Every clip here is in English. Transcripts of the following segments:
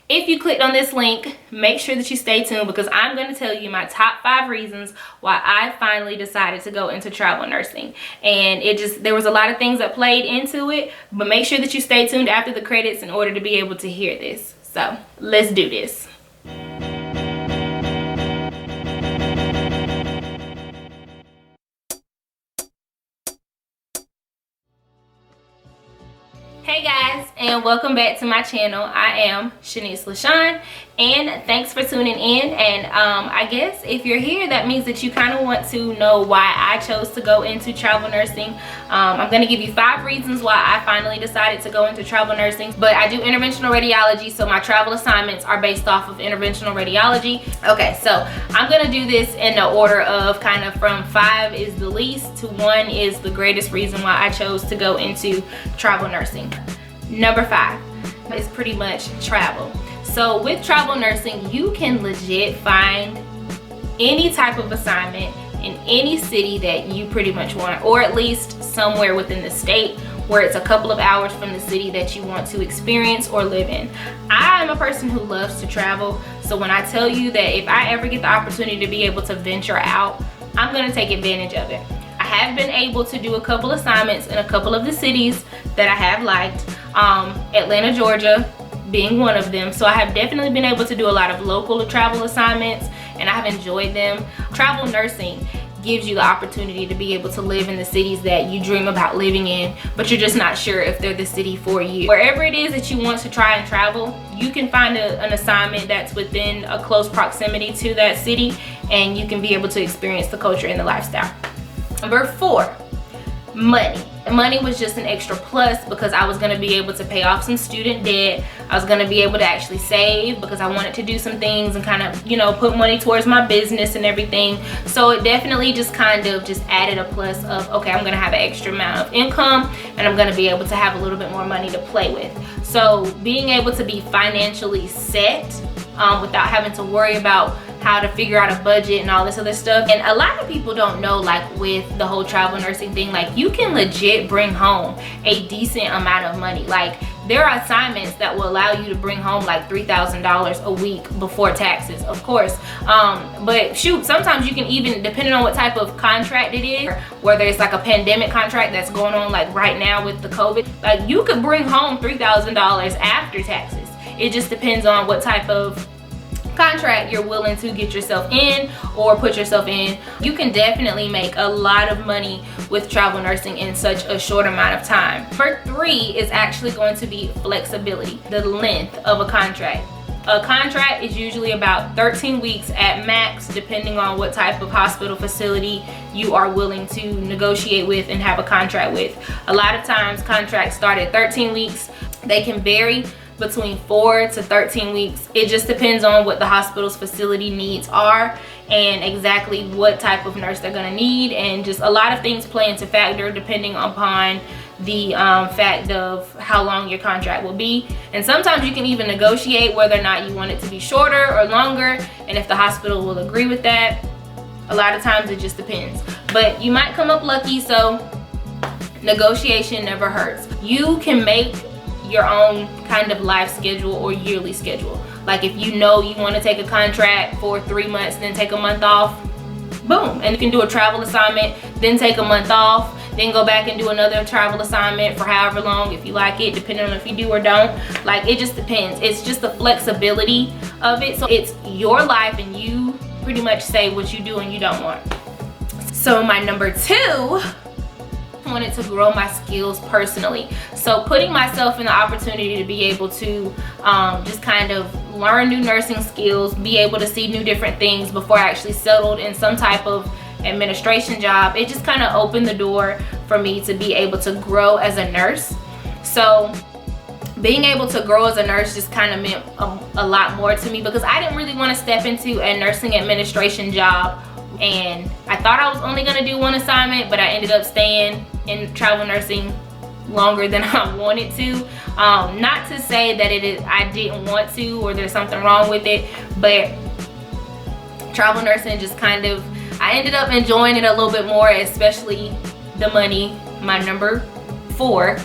If you clicked on this link, make sure that you stay tuned because I'm going to tell you my top 5 reasons why I finally decided to go into travel nursing. And there was a lot of things that played into it, but make sure that you stay tuned after the credits in order to be able to hear this. So let's do this. Hey guys, and welcome back to my channel. I am Shanice.Lashun, and thanks for tuning in. And I guess if you're here, that means that you kind of want to know why I chose to go into travel nursing. I'm going to give you 5 reasons why I finally decided to go into travel nursing. But I do interventional radiology, so my travel assignments are based off of interventional radiology. Okay, so I'm going to do this in the order of kind of from 5 is the least to 1 is the greatest reason why I chose to go into travel nursing. Number 5 is pretty much travel. So with travel nursing, you can legit find any type of assignment in any city that you pretty much want, or at least somewhere within the state where it's a couple of hours from the city that you want to experience or live in. I'm a person who loves to travel, so when I tell you that if I ever get the opportunity to be able to venture out, I'm going to take advantage of it. I have been able to do a couple assignments in a couple of the cities that I have liked, Atlanta, Georgia being one of them. So I have definitely been able to do a lot of local travel assignments, and I have enjoyed them. Travel nursing gives you the opportunity to be able to live in the cities that you dream about living in, but you're just not sure if they're the city for you. Wherever it is that you want to try and travel, you can find an assignment that's within a close proximity to that city, and you can be able to experience the culture and the lifestyle. Number 4, money. Money was just an extra plus because I was going to be able to pay off some student debt. I was going to be able to actually save because I wanted to do some things and kind of, you know, put money towards my business and everything. So it definitely just kind of just added a plus of, okay, I'm going to have an extra amount of income and I'm going to be able to have a little bit more money to play with. So being able to be financially set without having to worry about how to figure out a budget and all this other stuff. And a lot of people don't know, like with the whole travel nursing thing, like you can legit bring home a decent amount of money. Like there are assignments that will allow you to bring home like $3,000 a week before taxes, of course. But shoot, sometimes you can even, depending on what type of contract it is, whether it's like a pandemic contract that's going on like right now with the COVID, like you could bring home $3,000 after taxes. It just depends on what type of contract you're willing to get yourself in or put yourself in. You can definitely make a lot of money with travel nursing in such a short amount of time. Number 3 is actually going to be flexibility, the length of a contract. A contract is usually about 13 weeks at max, depending on what type of hospital facility you are willing to negotiate with and have a contract with. A lot of times contracts start at 13 weeks. They can vary between 4 to 13 weeks. It just depends on what the hospital's facility needs are and exactly what type of nurse they're gonna need, and just a lot of things play into factor depending upon the fact of how long your contract will be. And sometimes you can even negotiate whether or not you want it to be shorter or longer, and if the hospital will agree with that. A lot of times it just depends, but you might come up lucky, so negotiation never hurts. You can make your own kind of life schedule or yearly schedule. Like if you know you want to take a contract for 3 months, then take a month off, boom. And you can do a travel assignment, then take a month off, then go back and do another travel assignment for however long if you like it, depending on if you do or don't. Like it just depends. It's just the flexibility of it. So it's your life and you pretty much say what you do and you don't want. So my number 2, wanted to grow my skills personally. So putting myself in the opportunity to be able to just kind of learn new nursing skills, be able to see new different things before I actually settled in some type of administration job, it just kind of opened the door for me to be able to grow as a nurse. So being able to grow as a nurse just kind of meant a lot more to me because I didn't really want to step into a nursing administration job, and I thought I was only going to do 1 assignment, but I ended up staying in travel nursing longer than I wanted to. Not to say that I didn't want to or there's something wrong with it, but travel nursing just kind of, I ended up enjoying it a little bit more, especially the money. My number 4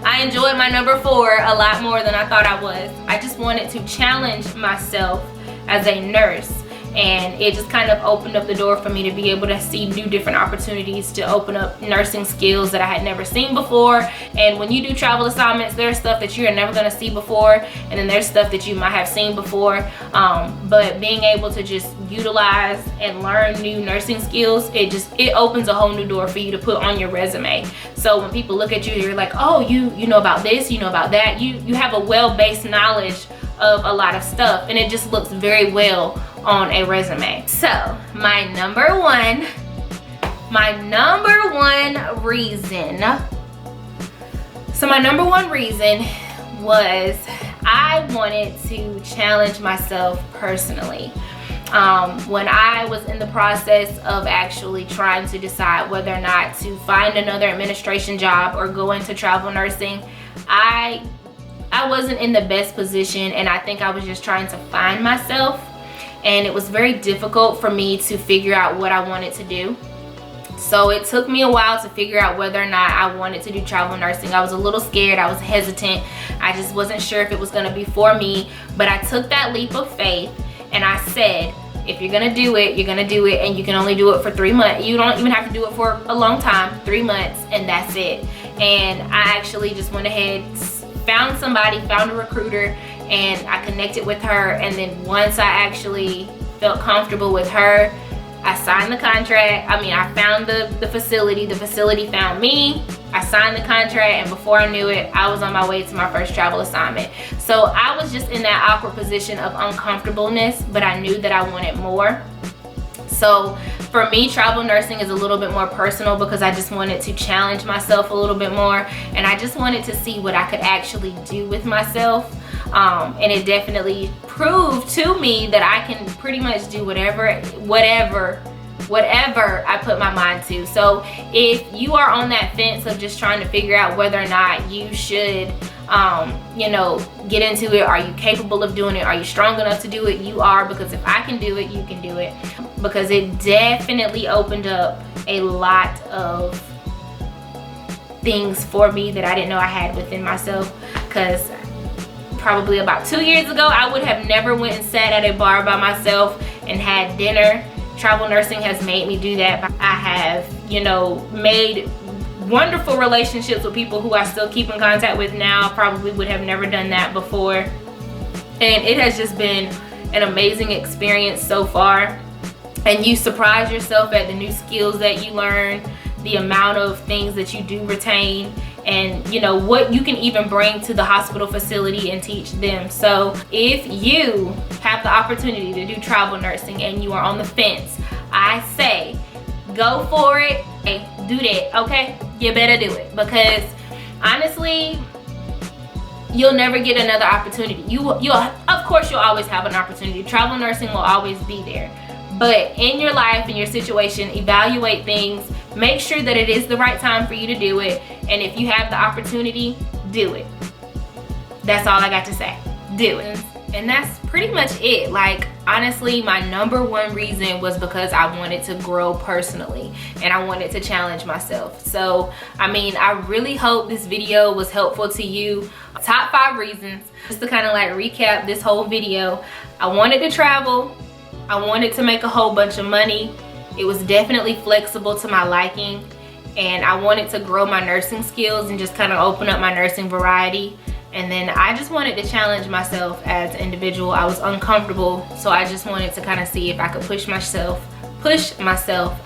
I enjoyed my number 4 a lot more than I thought I was. I just wanted to challenge myself as a nurse, and it just kind of opened up the door for me to be able to see new different opportunities to open up nursing skills that I had never seen before. And when you do travel assignments, there's stuff that you're never going to see before, and then there's stuff that you might have seen before, but being able to just utilize and learn new nursing skills, it opens a whole new door for you to put on your resume. So when people look at you, you're like, oh, you know about this, you know about that, you have a well-based knowledge of a lot of stuff, and it just looks very well on a resume. So my number one reason was I wanted to challenge myself personally. When I was in the process of actually trying to decide whether or not to find another administration job or go into travel nursing, I wasn't in the best position, and I think I was just trying to find myself, and it was very difficult for me to figure out what I wanted to do. So it took me a while to figure out whether or not I wanted to do travel nursing. I was a little scared, I was hesitant, I just wasn't sure if it was going to be for me, but I took that leap of faith and I said, if you're gonna do it, you're gonna do it, and you can only do it for 3 months. You don't even have to do it for a long time, 3 months, and that's it. And I actually just went ahead, found a recruiter, and I connected with her, and then once I actually felt comfortable with her, I signed the contract. I mean, I found the facility found me, I signed the contract, and before I knew it, I was on my way to my first travel assignment. So I was just in that awkward position of uncomfortableness, but I knew that I wanted more. So for me, travel nursing is a little bit more personal because I just wanted to challenge myself a little bit more, and I just wanted to see what I could actually do with myself. And it definitely proved to me that I can pretty much do whatever I put my mind to. So if you are on that fence of just trying to figure out whether or not you should get into it, are you capable of doing it, are you strong enough to do it, you are, because if I can do it, you can do it. Because it definitely opened up a lot of things for me that I didn't know I had within myself. Because probably about 2 years ago, I would have never went and sat at a bar by myself and had dinner. Travel nursing has made me do that. I have, made wonderful relationships with people who I still keep in contact with now. Probably would have never done that before. And it has just been an amazing experience so far. And you surprise yourself at the new skills that you learn, the amount of things that you do retain, and what you can even bring to the hospital facility and teach them. So if you have the opportunity to do travel nursing and you are on the fence, I say go for it. Hey, do that, okay? You better do it, because honestly, you'll never get another opportunity. Of course you'll always have an opportunity. Travel nursing will always be there, but in your life, in your situation, evaluate things. Make sure that it is the right time for you to do it, and if you have the opportunity, do it. That's all I got to say. Do it. And that's pretty much it. Like, honestly, my number one reason was because I wanted to grow personally and I wanted to challenge myself. So I mean, I really hope this video was helpful to you. Top 5 reasons, just to kind of like recap this whole video. I wanted to travel, I wanted to make a whole bunch of money, it was definitely flexible to my liking, and I wanted to grow my nursing skills and just kind of open up my nursing variety. And then I just wanted to challenge myself as an individual. I was uncomfortable, so I just wanted to kind of see if I could push myself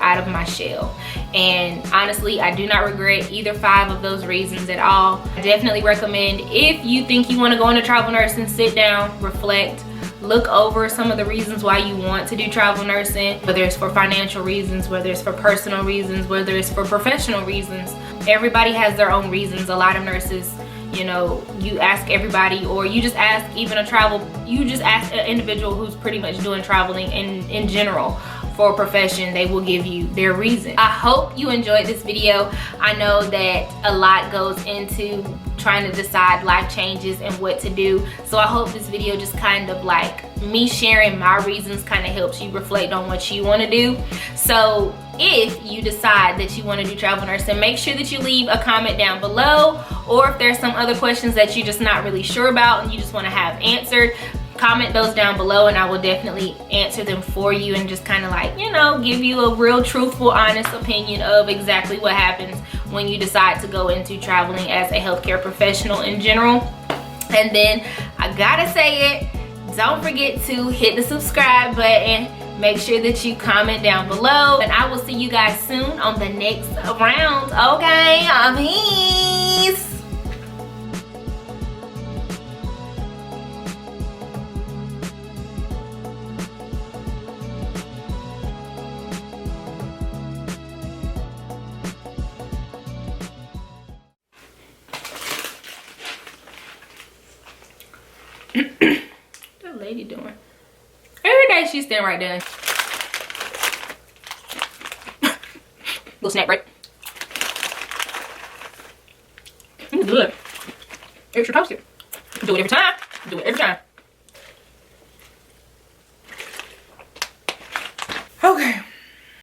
out of my shell. And honestly, I do not regret either 5 of those reasons at all. I definitely recommend, if you think you want to go into travel nursing, sit down, reflect, look over some of the reasons why you want to do travel nursing, whether it's for financial reasons, whether it's for personal reasons, whether it's for professional reasons. Everybody has their own reasons. A lot of nurses, you ask everybody, or you just ask an individual who's pretty much doing traveling in general for a profession, they will give you their reason. I hope you enjoyed this video. I know that a lot goes into trying to decide life changes and what to do. So I hope this video just kind of like me sharing my reasons kind of helps you reflect on what you want to do. So if you decide that you want to do travel nursing, make sure that you leave a comment down below, or if there's some other questions that you're just not really sure about and you just want to have answered, comment those down below and I will definitely answer them for you and just kind of like, you know, give you a real truthful, honest opinion of exactly what happens when you decide to go into traveling as a healthcare professional in general. And then I gotta say it, don't forget to hit the subscribe button. Make sure that you comment down below, and I will see you guys soon on the next round. Okay, peace. What the lady doing? Every day she's standing right there. Little snack break. It's good. Extra toasted. Do it every time. Do it every time.